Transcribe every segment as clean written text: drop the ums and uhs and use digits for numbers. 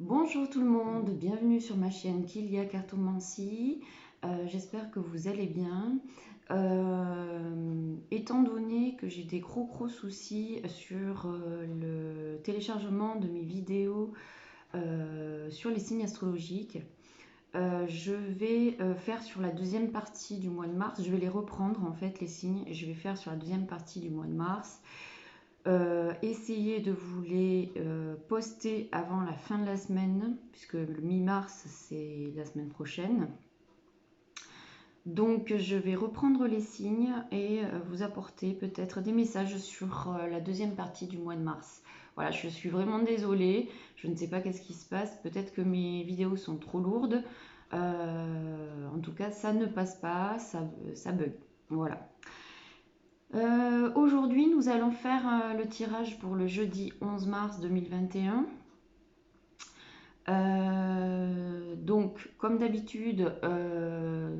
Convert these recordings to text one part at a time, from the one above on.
Bonjour tout le monde, bienvenue sur ma chaîne Kilia Cartomancie. J'espère que vous allez bien. Étant donné que j'ai des gros soucis sur le téléchargement de mes vidéos sur les signes astrologiques, je vais faire sur la deuxième partie du mois de mars. Je vais les reprendre en fait les signes et je vais faire sur la deuxième partie du mois de mars. Essayez de vous les poster avant la fin de la semaine, puisque le mi-mars, c'est la semaine prochaine. Donc, je vais reprendre les signes et vous apporter peut-être des messages sur la deuxième partie du mois de mars. Voilà, je suis vraiment désolée, je ne sais pas qu'est-ce qui se passe, peut-être que mes vidéos sont trop lourdes. En tout cas, ça ne passe pas, ça bug. Voilà. Aujourd'hui, nous allons faire le tirage pour le jeudi 11 mars 2021. Donc, comme d'habitude,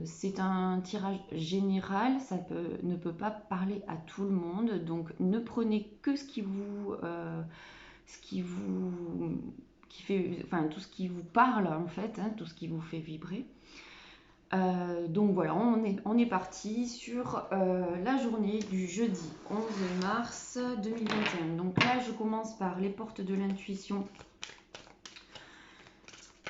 c'est un tirage général, ça ne peut pas parler à tout le monde. Donc, ne prenez que ce qui fait, enfin, tout ce qui vous parle en fait, hein, tout ce qui vous fait vibrer. Donc voilà, on est parti sur la journée du jeudi 11 mars 2021. Donc là, je commence par les portes de l'intuition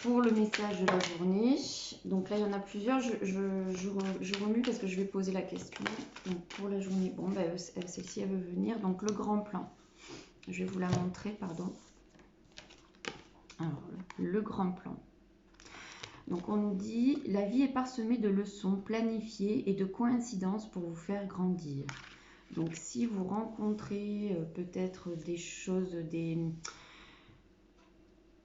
pour le message de la journée. Donc là, il y en a plusieurs. Je remue parce que je vais poser la question. Donc pour la journée, bon, bah, celle-ci, elle veut venir. Donc le grand plan. Je vais vous la montrer, pardon. Alors, le grand plan. Donc on nous dit, la vie est parsemée de leçons planifiées et de coïncidences pour vous faire grandir. Donc si vous rencontrez peut-être des choses, de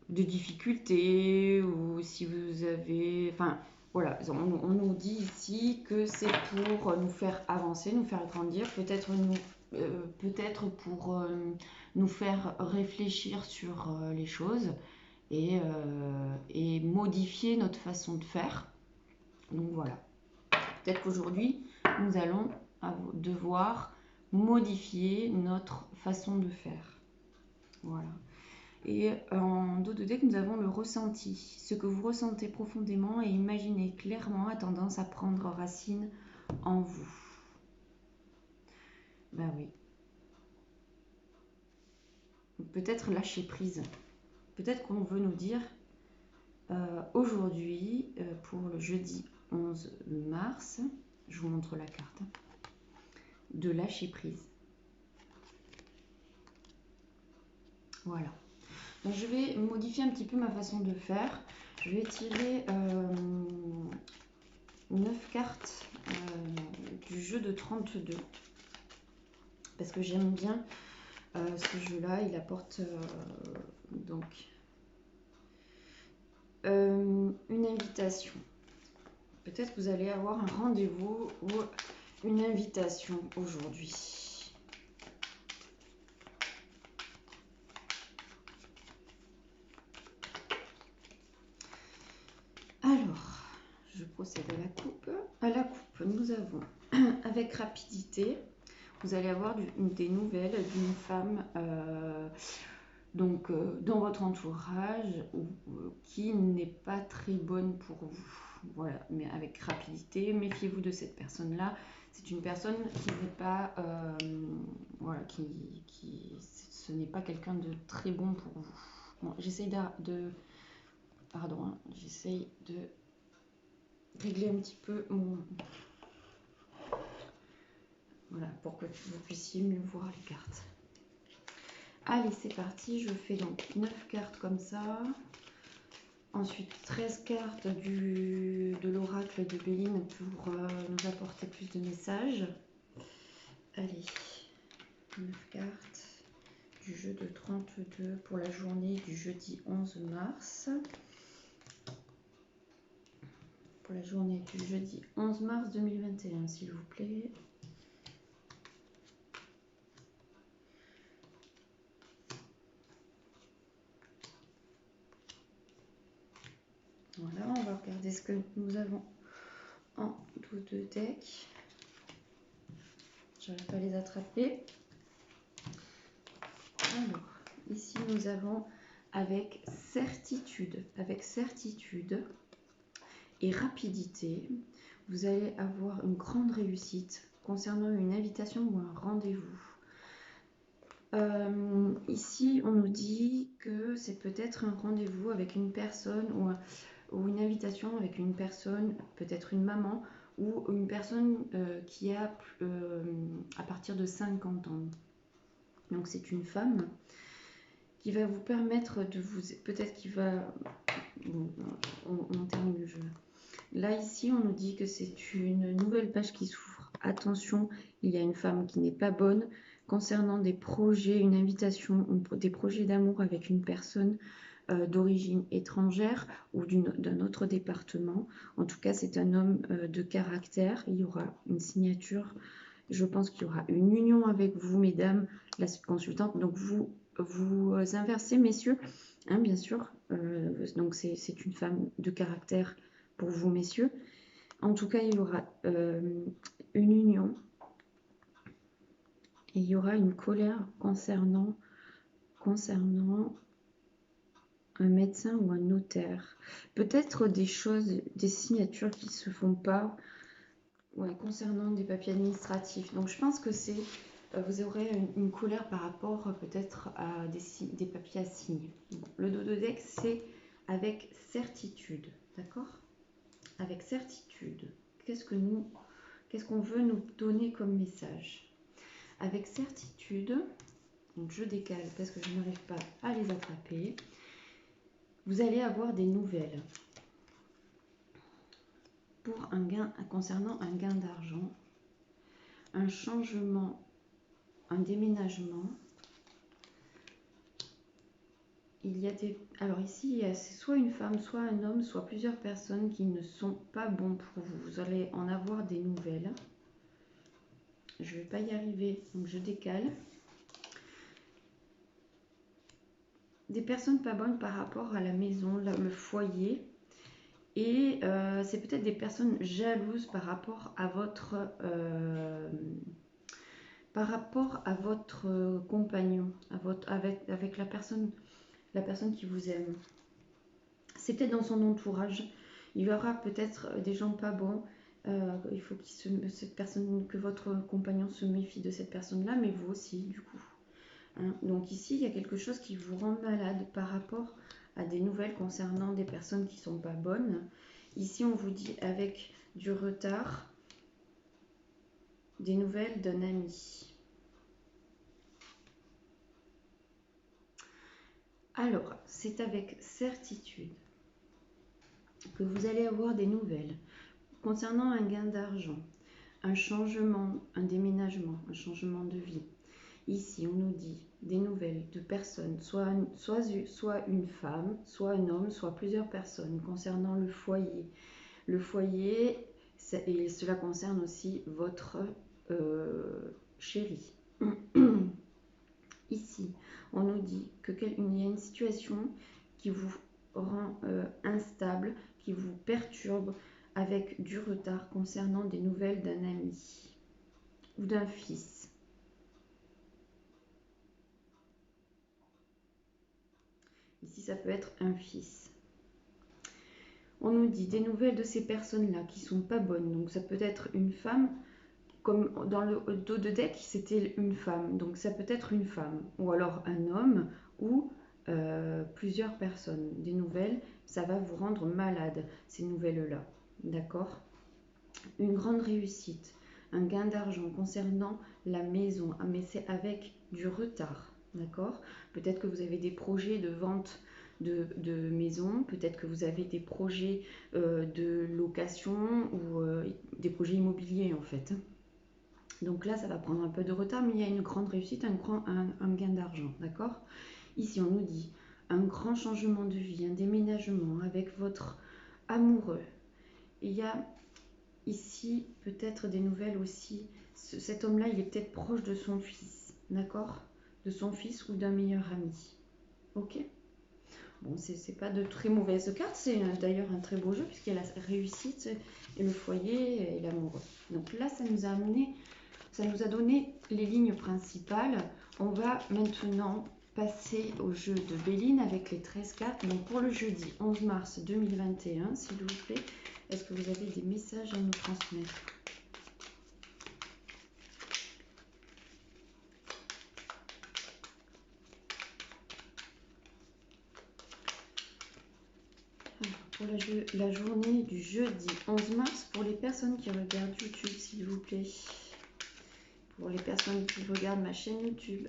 difficultés, ou si vous avez... Enfin voilà, on nous dit ici que c'est pour nous faire avancer, nous faire grandir, peut-être pour nous faire réfléchir sur les choses. Et modifier notre façon de faire. Donc voilà. Peut-être qu'aujourd'hui, nous allons devoir modifier notre façon de faire. Voilà. Et en dos de deck, nous avons le ressenti. Ce que vous ressentez profondément et imaginez clairement a tendance à prendre racine en vous. Ben oui. Peut-être lâcher prise. Peut-être qu'on veut nous dire aujourd'hui, pour le jeudi 11 mars, je vous montre la carte, de lâcher prise. Voilà. Donc je vais modifier un petit peu ma façon de faire. Je vais tirer 9 cartes du jeu de 32. Parce que j'aime bien ce jeu-là. Il apporte donc une invitation. Peut-être que vous allez avoir un rendez-vous ou une invitation aujourd'hui. Alors, je procède à la coupe. À la coupe, nous avons, avec rapidité, vous allez avoir des nouvelles d'une femme dans votre entourage qui n'est pas très bonne pour vous. Voilà, mais avec rapidité, méfiez-vous de cette personne-là. C'est une personne qui n'est pas, voilà, ce n'est pas quelqu'un de très bon pour vous. Bon, j'essaye pardon, hein, j'essaye de régler un petit peu mon... Voilà, pour que vous puissiez mieux voir les cartes. Allez, c'est parti. Je fais donc 9 cartes comme ça. Ensuite, 13 cartes de l'oracle de Béline pour nous apporter plus de messages. Allez, 9 cartes du jeu de 32 pour la journée du jeudi 11 mars. Pour la journée du jeudi 11 mars 2021, s'il vous plaît. Voilà, on va regarder ce que nous avons en dos de deck. J'arrive pas à les attraper. Alors, ici nous avons avec certitude et rapidité, vous allez avoir une grande réussite concernant une invitation ou un rendez-vous. Ici, on nous dit que c'est peut-être un rendez-vous avec une personne ou une invitation avec une personne, peut-être une maman ou une personne qui a à partir de 50 ans. Donc c'est une femme qui va vous permettre de vous... Peut-être qu'il va... Bon, on termine le jeu. Là, ici, on nous dit que c'est une nouvelle page qui s'ouvre. Attention, il y a une femme qui n'est pas bonne concernant des projets, une invitation, des projets d'amour avec une personne d'origine étrangère ou d'un autre département. En tout cas, c'est un homme de caractère. Il y aura une signature. Je pense qu'il y aura une union avec vous, mesdames, la consultante. Donc, vous inversez, messieurs, hein, bien sûr. Donc, c'est une femme de caractère pour vous, messieurs. En tout cas, il y aura une union. Et il y aura une colère concernant un médecin ou un notaire. Peut-être des choses, des signatures qui ne se font pas concernant des papiers administratifs. Donc je pense que c'est vous aurez une colère par rapport peut-être à des papiers à signer. Bon, le dos de deck, c'est avec certitude, d'accord? Avec certitude. Qu'est-ce qu'on veut nous donner comme message? Avec certitude, donc je décale parce que je n'arrive pas à les attraper. Vous allez avoir des nouvelles pour un gain, concernant un gain d'argent, un changement, un déménagement. Il y a des... Alors ici, c'est soit une femme, soit un homme, soit plusieurs personnes qui ne sont pas bons pour vous. Vous allez en avoir des nouvelles. Je ne vais pas y arriver, donc je décale. Des personnes pas bonnes par rapport à la maison, le foyer. Et c'est peut-être des personnes jalouses par rapport à votre compagnon, avec la personne qui vous aime. C'est peut-être dans son entourage. Il y aura peut-être des gens pas bons. Il faut que votre compagnon se méfie de cette personne-là, mais vous aussi, du coup. Hein? Donc ici, il y a quelque chose qui vous rend malade par rapport à des nouvelles concernant des personnes qui ne sont pas bonnes. Ici, on vous dit avec du retard, des nouvelles d'un ami. Alors, c'est avec certitude que vous allez avoir des nouvelles concernant un gain d'argent, un changement, un déménagement, un changement de vie. Ici, on nous dit des nouvelles de personnes, soit une femme, soit un homme, soit plusieurs personnes concernant le foyer. Le foyer, et cela concerne aussi votre chéri. Ici, on nous dit qu'il y a une situation qui vous rend instable, qui vous perturbe avec du retard concernant des nouvelles d'un ami ou d'un fils. Ici, ça peut être un fils. On nous dit des nouvelles de ces personnes-là qui ne sont pas bonnes. Donc, ça peut être une femme, comme dans le dos de deck, c'était une femme. Donc, ça peut être une femme. Ou alors un homme ou plusieurs personnes. Des nouvelles, ça va vous rendre malade, ces nouvelles-là. D'accord? Une grande réussite. Un gain d'argent concernant la maison. Mais c'est avec du retard. D'accord? Peut-être que vous avez des projets de vente de maison, peut-être que vous avez des projets de location ou des projets immobiliers en fait. Donc là, ça va prendre un peu de retard, mais il y a une grande réussite, un gain d'argent, d'accord? Ici, on nous dit un grand changement de vie, un déménagement avec votre amoureux. Il y a ici peut-être des nouvelles aussi. Cet homme-là, il est peut-être proche de son fils, d'accord? De son fils ou d'un meilleur ami. Ok? Bon, c'est pas de très mauvaises cartes, c'est d'ailleurs un très beau jeu puisqu'il y a la réussite et le foyer et l'amoureux. Donc là, ça nous a donné les lignes principales. On va maintenant passer au jeu de Béline avec les 13 cartes. Donc pour le jeudi 11 mars 2021, s'il vous plaît, est-ce que vous avez des messages à nous transmettre? Pour la journée du jeudi 11 mars, pour les personnes qui regardent YouTube, s'il vous plaît. Pour les personnes qui regardent ma chaîne YouTube.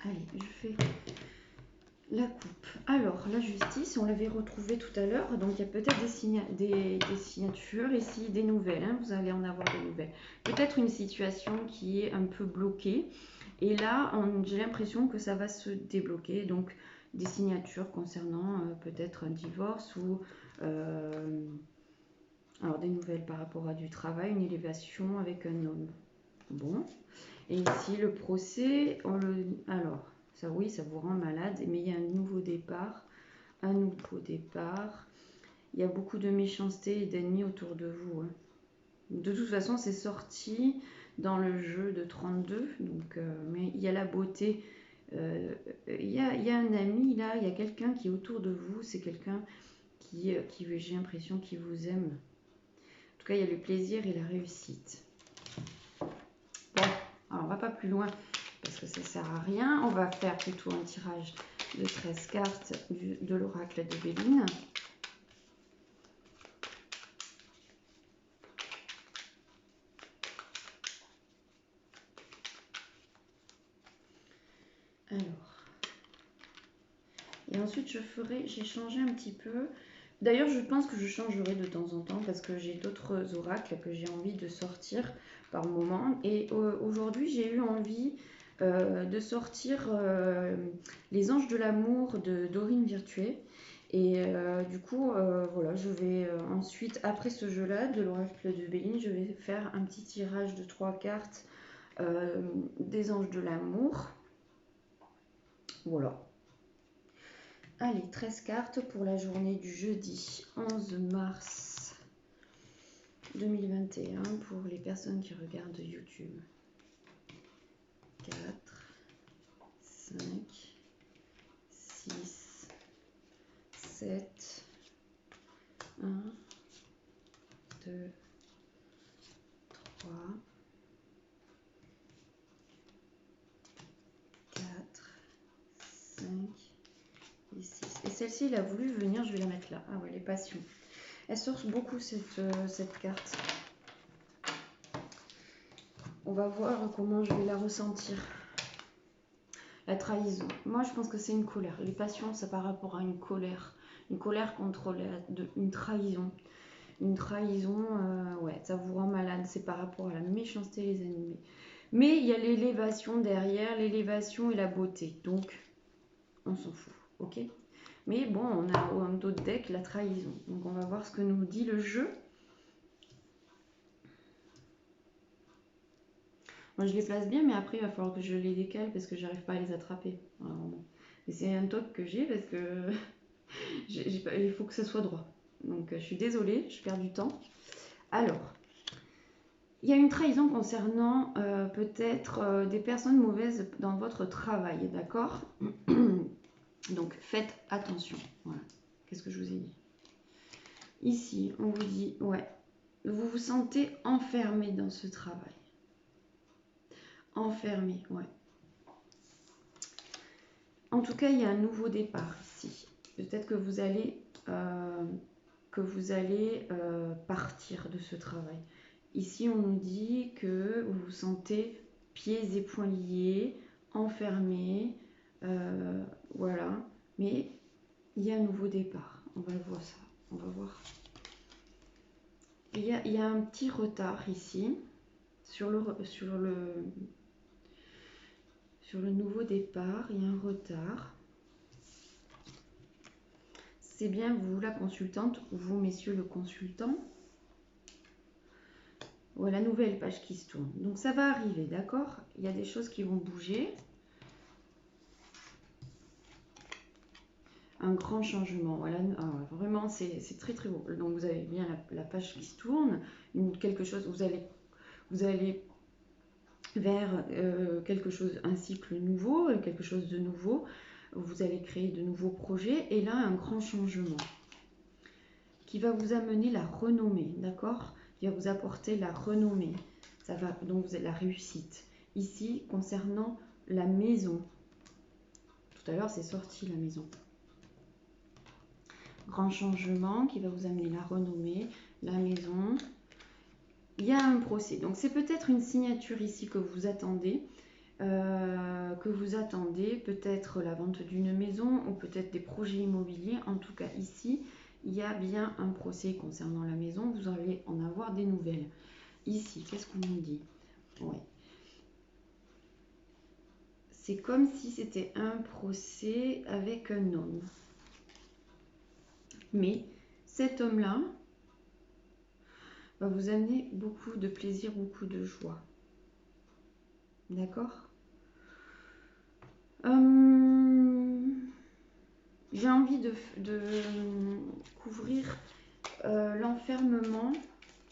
Allez, je fais la coupe. Alors, la justice, on l'avait retrouvée tout à l'heure. Donc, il y a peut-être des signatures ici, des nouvelles. Hein, vous allez en avoir des nouvelles. Peut-être une situation qui est un peu bloquée. Et là, j'ai l'impression que ça va se débloquer. Donc, des signatures concernant peut-être un divorce ou alors des nouvelles par rapport à du travail, une élévation avec un homme. Bon. Et ici, le procès, alors, ça oui, ça vous rend malade, mais il y a un nouveau départ. Un nouveau départ. Il y a beaucoup de méchanceté et d'ennemis autour de vous. Hein. De toute façon, c'est sorti dans le jeu de 32. Donc, mais il y a la beauté. Il y a un ami là, il y a quelqu'un qui est autour de vous. C'est quelqu'un qui j'ai l'impression, qui vous aime. En tout cas, il y a le plaisir et la réussite. Bon, alors on va pas plus loin parce que ça sert à rien. On va faire plutôt un tirage de 13 cartes de l'oracle de Béline. Alors, et ensuite j'ai changé un petit peu. D'ailleurs, je pense que je changerai de temps en temps parce que j'ai d'autres oracles que j'ai envie de sortir par moment. Et aujourd'hui, j'ai eu envie de sortir Les Anges de l'amour de Dorine Virtué. Et du coup, voilà, je vais ensuite, après ce jeu-là, de l'oracle de Béline, je vais faire un petit tirage de 3 cartes des Anges de l'amour. Voilà. Allez, 13 cartes pour la journée du jeudi 11 mars 2021 pour les personnes qui regardent YouTube. 4, 5, 6, 7, 1, 2, 3, 4, 5 et 6. Et celle-ci, il a voulu venir, je vais la mettre là. Ah ouais, les passions. Elle source beaucoup cette carte. On va voir comment je vais la ressentir. La trahison. Moi, je pense que c'est une colère. Les passions, c'est par rapport à une colère. Une colère contre une trahison. Une trahison, ouais, ça vous rend malade. C'est par rapport à la méchanceté, les ennemis. Mais il y a l'élévation derrière, l'élévation et la beauté. Donc, on s'en fout, ok? Mais bon, on a d'autres decks, la trahison. Donc, on va voir ce que nous dit le jeu. Moi, je les place bien, mais après, il va falloir que je les décale parce que j'arrive pas à les attraper. Alors, bon. Et c'est un toc que j'ai parce que il faut que ça soit droit. Donc, je suis désolée, je perds du temps. Alors, il y a une trahison concernant peut-être des personnes mauvaises dans votre travail, d'accord? Donc, faites attention. Voilà. Qu'est-ce que je vous ai dit? Ici, on vous dit, ouais, vous vous sentez enfermé dans ce travail. Enfermé, ouais. En tout cas, il y a un nouveau départ ici. Peut-être que vous allez, partir de ce travail. Ici, on nous dit que vous vous sentez pieds et poings liés, enfermés, voilà. Mais il y a un nouveau départ. On va voir ça. On va voir. Il y a un petit retard ici sur le nouveau départ. Il y a un retard. C'est bien vous la consultante ou vous messieurs le consultant. Voilà, nouvelle page qui se tourne. Donc ça va arriver, d'accord? Il y a des choses qui vont bouger. un grand changement. Voilà, vraiment, c'est très très beau. Donc vous avez bien la page qui se tourne, quelque chose, vous allez vers quelque chose, un cycle nouveau, quelque chose de nouveau. Vous allez créer de nouveaux projets et là, un grand changement qui va vous amener la renommée, d'accord? Qui va vous apporter la renommée. Ça va donc vous avez la réussite. Ici, concernant la maison. Tout à l'heure, c'est sorti la maison. Grand changement qui va vous amener la renommée, la maison. Il y a un procès. Donc, c'est peut-être une signature ici que vous attendez. Peut-être la vente d'une maison ou peut-être des projets immobiliers. En tout cas, ici, il y a bien un procès concernant la maison. Vous allez en avoir des nouvelles. Ici, qu'est-ce qu'on nous dit? Ouais. C'est comme si c'était un procès avec un homme. Mais cet homme-là va vous amener beaucoup de plaisir, beaucoup de joie. D'accord? J'ai envie de couvrir l'enfermement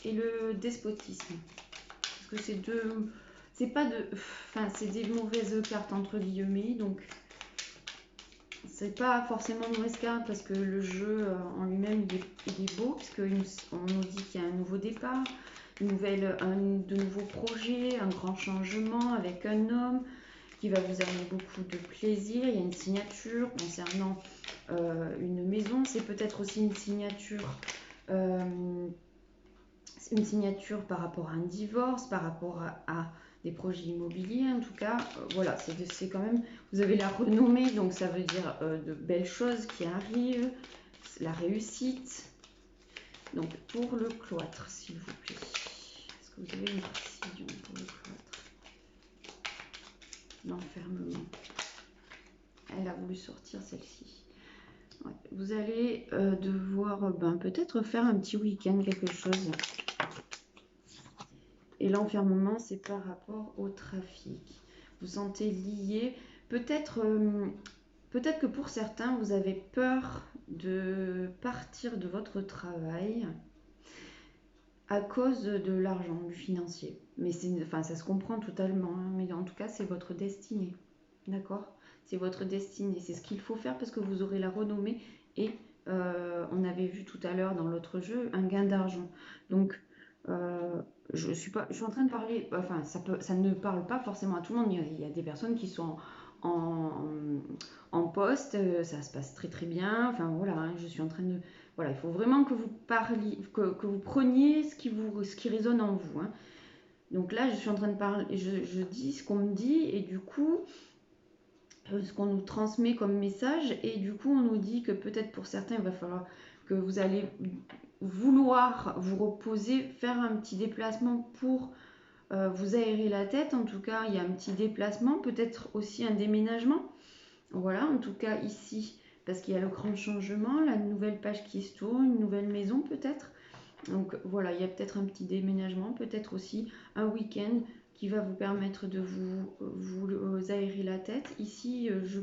et le despotisme. Parce que c'est pas de, enfin c'est des mauvaises cartes entre guillemets, donc c'est pas forcément une mauvaise carte parce que le jeu en lui-même il est beau, puisqu'on nous dit qu'il y a un nouveau départ, de nouveaux projets, un grand changement avec un homme qui va vous amener beaucoup de plaisir. Il y a une signature concernant une maison, c'est peut-être aussi une signature par rapport à un divorce, par rapport à des projets immobiliers. En tout cas, voilà, c'est quand même, vous avez la renommée, donc ça veut dire de belles choses qui arrivent, la réussite. Donc pour le cloître, s'il vous plaît, est-ce que vous avez une précision pour le cloître? L'enfermement. Elle a voulu sortir celle-ci. Ouais. Vous allez devoir peut-être faire un petit week-end, quelque chose. Et l'enfermement, c'est par rapport au trafic. Vous sentez lié. Peut-être que pour certains, vous avez peur de partir de votre travail à cause de l'argent, du financier. Mais ça se comprend totalement. Hein, mais en tout cas, c'est votre destinée. D'accord? C'est votre destinée. C'est ce qu'il faut faire parce que vous aurez la renommée et on avait vu tout à l'heure dans l'autre jeu un gain d'argent. Donc, je suis en train de parler, enfin, ça ne parle pas forcément à tout le monde. Il y a des personnes qui sont en poste, ça se passe très très bien. Enfin voilà, hein, je suis en train de. Voilà, il faut vraiment que vous parliez, que vous preniez ce qui résonne en vous. Hein. Donc là, je suis en train de parler, je dis ce qu'on me dit et du coup, ce qu'on nous transmet comme message et du coup, on nous dit que peut-être pour certains, il va falloir que vous allez vouloir vous reposer, faire un petit déplacement pour vous aérer la tête. En tout cas, il y a un petit déplacement, peut-être aussi un déménagement. Voilà, en tout cas ici, parce qu'il y a le grand changement, la nouvelle page qui se tourne, une nouvelle maison peut-être. Donc voilà, il y a peut-être un petit déménagement, peut-être aussi un week-end qui va vous permettre de vous aérer la tête. Ici, je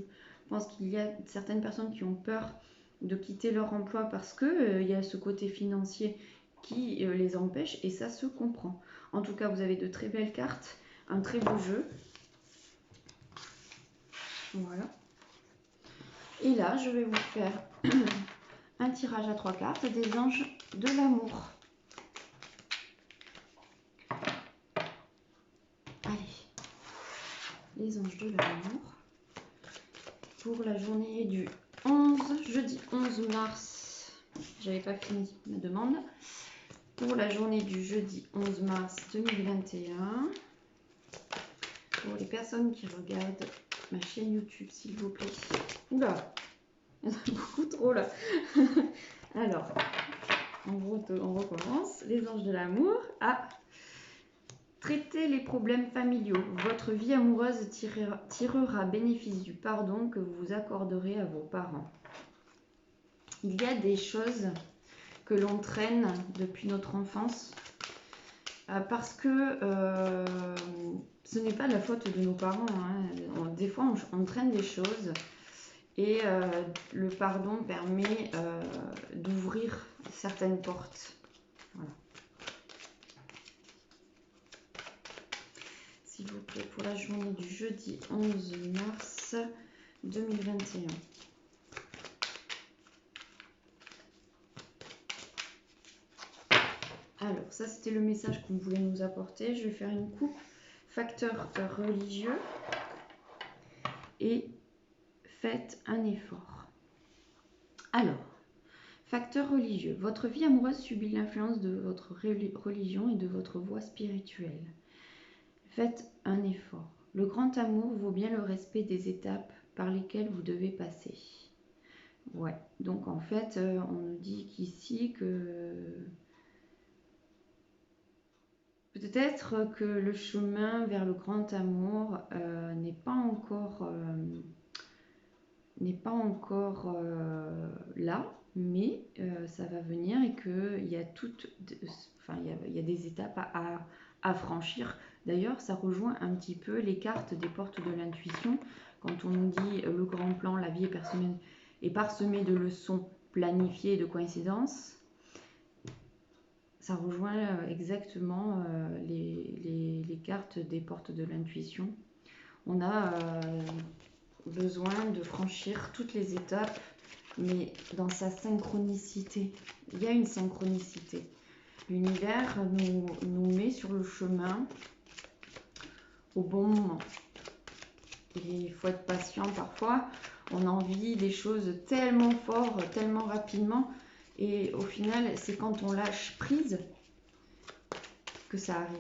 pense qu'il y a certaines personnes qui ont peur de quitter leur emploi parce que il y a ce côté financier qui les empêche et ça se comprend. En tout cas, vous avez de très belles cartes, un très beau jeu. Voilà. Et là, je vais vous faire un tirage à 3 cartes des anges de l'amour. Allez, les anges de l'amour pour la journée du jeudi 11 mars. J'avais pas fini ma demande. Pour la journée du jeudi 11 mars 2021. Pour les personnes qui regardent ma chaîne YouTube, s'il vous plaît. Oula, il y en a beaucoup trop là. Alors, on recommence. Les anges de l'amour. Traitez les problèmes familiaux. Votre vie amoureuse tirera bénéfice du pardon que vous vous accorderez à vos parents. Il y a des choses que l'on traîne depuis notre enfance parce que ce n'est pas la faute de nos parents. Hein. Des fois, on traîne des choses Et le pardon permet d'ouvrir certaines portes. Voilà. S'il vous plaît, pour la journée du jeudi 11 mars 2021. Alors, ça c'était le message qu'on voulait nous apporter. Je vais faire une coupe facteur religieux et faites un effort. Alors, facteur religieux. Votre vie amoureuse subit l'influence de votre religion et de votre voie spirituelle. Faites un effort. Le grand amour vaut bien le respect des étapes par lesquelles vous devez passer. Ouais, donc en fait, on nous dit qu'ici que peut-être que le chemin vers le grand amour n'est pas encore là, mais ça va venir et qu'il y a il y a des étapes à franchir. D'ailleurs, ça rejoint un petit peu les cartes des portes de l'intuition. Quand on nous dit le grand plan, la vie est parsemée de leçons planifiées et de coïncidences, ça rejoint exactement les cartes des portes de l'intuition. On a besoin de franchir toutes les étapes, mais dans sa synchronicité. Il y a une synchronicité. L'univers nous met sur le chemin au bon moment. Et il faut être patient parfois. On a envie des choses tellement fort, tellement rapidement. Et au final, c'est quand on lâche prise que ça arrive.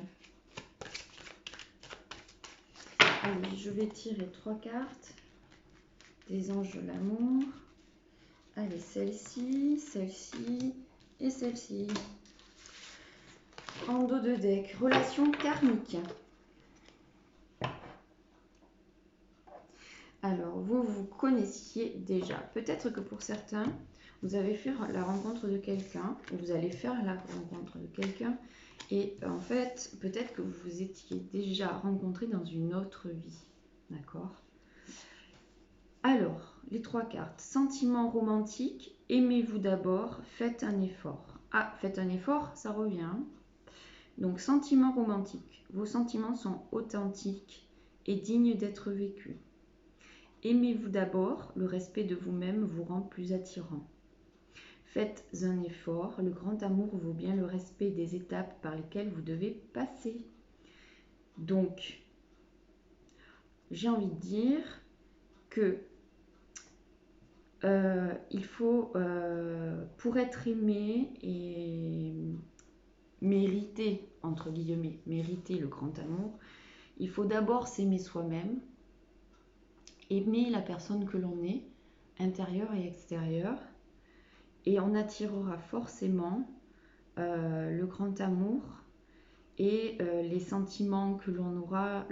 Allez, je vais tirer 3 cartes des anges de l'amour. Allez, celle-ci, celle-ci et celle-ci. En dos de deck, relation karmique. Alors, vous connaissiez déjà. Peut-être que pour certains, vous avez fait la rencontre de quelqu'un, ou vous allez faire la rencontre de quelqu'un, et en fait, peut-être que vous vous étiez déjà rencontrés dans une autre vie. D'accord ? Alors, les 3 cartes. Sentiment romantique, aimez-vous d'abord, faites un effort. Ah, faites un effort, ça revient. Donc, sentiment romantique. Vos sentiments sont authentiques et dignes d'être vécus. Aimez-vous d'abord, le respect de vous-même vous rend plus attirant. Faites un effort, le grand amour vaut bien le respect des étapes par lesquelles vous devez passer. Donc, j'ai envie de dire que il faut, pour être aimé et mériter, entre guillemets, mériter le grand amour, il faut d'abord s'aimer soi-même, aimer la personne que l'on est, intérieure et extérieure, et on attirera forcément le grand amour et les sentiments que l'on aura,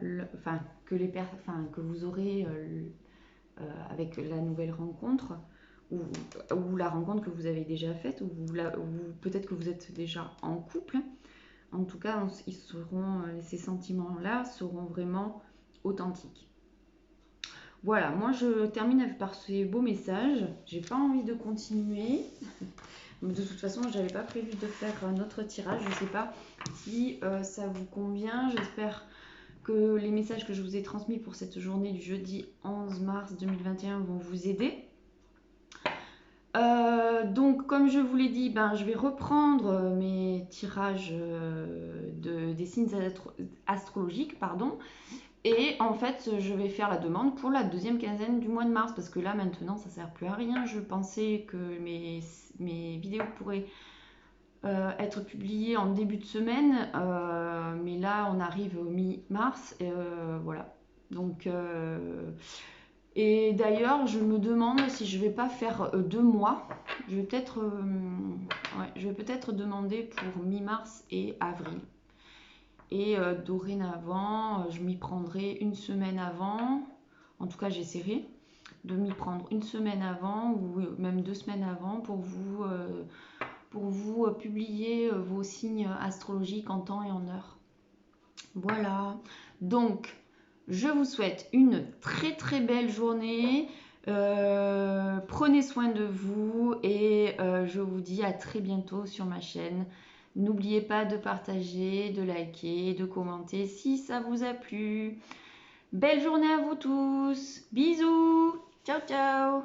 que vous aurez avec la nouvelle rencontre, ou la rencontre que vous avez déjà faite, ou peut-être que vous êtes déjà en couple. En tout cas, ces sentiments-là seront vraiment authentiques. Voilà, moi je termine par ces beaux messages. J'ai pas envie de continuer. De toute façon, j'avais pas prévu de faire un autre tirage. Je sais pas si ça vous convient. J'espère que les messages que je vous ai transmis pour cette journée du jeudi 11 mars 2021 vont vous aider. Donc, comme je vous l'ai dit, je vais reprendre mes tirages des signes astrologiques, pardon. Et en fait, je vais faire la demande pour la deuxième quinzaine du mois de mars, parce que là, maintenant, ça ne sert plus à rien. Je pensais que mes vidéos pourraient être publiées en début de semaine, mais là, on arrive au mi-mars, voilà. Donc, et d'ailleurs, je me demande si je ne vais pas faire 2 mois. Je vais peut-être demander pour mi-mars et avril. Et dorénavant, je m'y prendrai une semaine avant. En tout cas, j'essaierai de m'y prendre une semaine avant ou même 2 semaines avant pour vous publier vos signes astrologiques en temps et en heure. Voilà. Donc, je vous souhaite une très très belle journée. Prenez soin de vous et je vous dis à très bientôt sur ma chaîne. N'oubliez pas de partager, de liker, de commenter si ça vous a plu. Belle journée à vous tous. Bisous. Ciao, ciao.